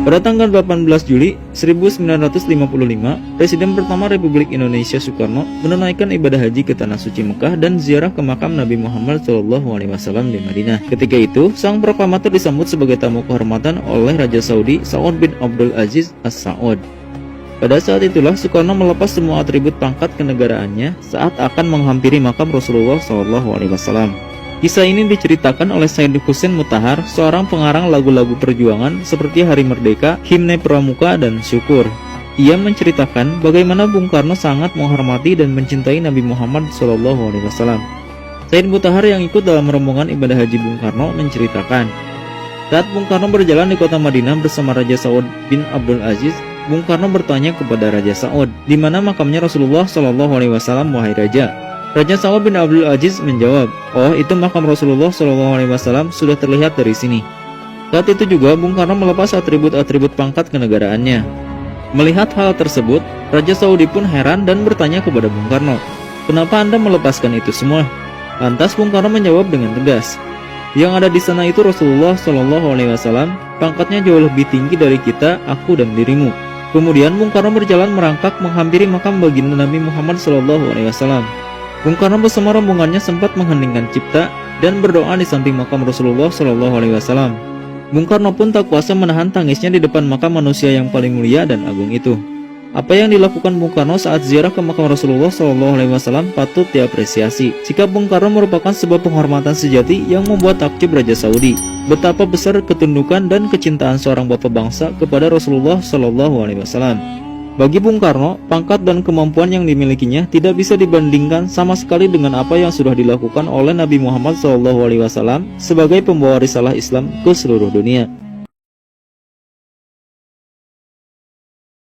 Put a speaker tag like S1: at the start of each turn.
S1: Pada tanggal 18 Juli 1955, Presiden pertama Republik Indonesia Soekarno menunaikan ibadah haji ke Tanah Suci Mekah dan ziarah ke makam Nabi Muhammad SAW di Madinah. Ketika itu, sang proklamator disambut sebagai tamu kehormatan oleh Raja Saudi Saud bin Abdul Aziz As-Saud. Pada saat itulah Soekarno melepas semua atribut pangkat kenegaraannya saat akan menghampiri makam Rasulullah SAW. Kisah ini diceritakan oleh Said Hussein Mutahar, seorang pengarang lagu-lagu perjuangan seperti Hari Merdeka, Himne Pramuka, dan Syukur. Ia menceritakan bagaimana Bung Karno sangat menghormati dan mencintai Nabi Muhammad SAW. Said Mutahar yang ikut dalam rombongan ibadah haji Bung Karno menceritakan, saat Bung Karno berjalan di kota Madinah bersama Raja Saud bin Abdul Aziz, Bung Karno bertanya kepada Raja Saud, di mana makamnya Rasulullah SAW, wahai Raja? Raja Saud bin Abdul Aziz menjawab, oh itu makam Rasulullah SAW sudah terlihat dari sini. Saat itu juga Bung Karno melepas atribut-atribut pangkat kenegaraannya. Melihat hal tersebut, Raja Saudi pun heran dan bertanya kepada Bung Karno, kenapa Anda melepaskan itu semua? Lantas Bung Karno menjawab dengan tegas, yang ada di sana itu Rasulullah SAW, pangkatnya jauh lebih tinggi dari kita, aku dan dirimu. Kemudian Bung Karno berjalan merangkak menghampiri makam baginda Nabi Muhammad SAW. Bung Karno bersama rombongannya sempat mengheningkan cipta dan berdoa di samping makam Rasulullah SAW. Bung Karno pun tak kuasa menahan tangisnya di depan makam manusia yang paling mulia dan agung itu. Apa yang dilakukan Bung Karno saat ziarah ke makam Rasulullah SAW patut diapresiasi. Sikap Bung Karno merupakan sebuah penghormatan sejati yang membuat takjub Raja Saudi. Betapa besar ketundukan dan kecintaan seorang bapak bangsa kepada Rasulullah SAW. Bagi Bung Karno, pangkat dan kemampuan yang dimilikinya tidak bisa dibandingkan sama sekali dengan apa yang sudah dilakukan oleh Nabi Muhammad SAW sebagai pembawa risalah Islam ke seluruh dunia.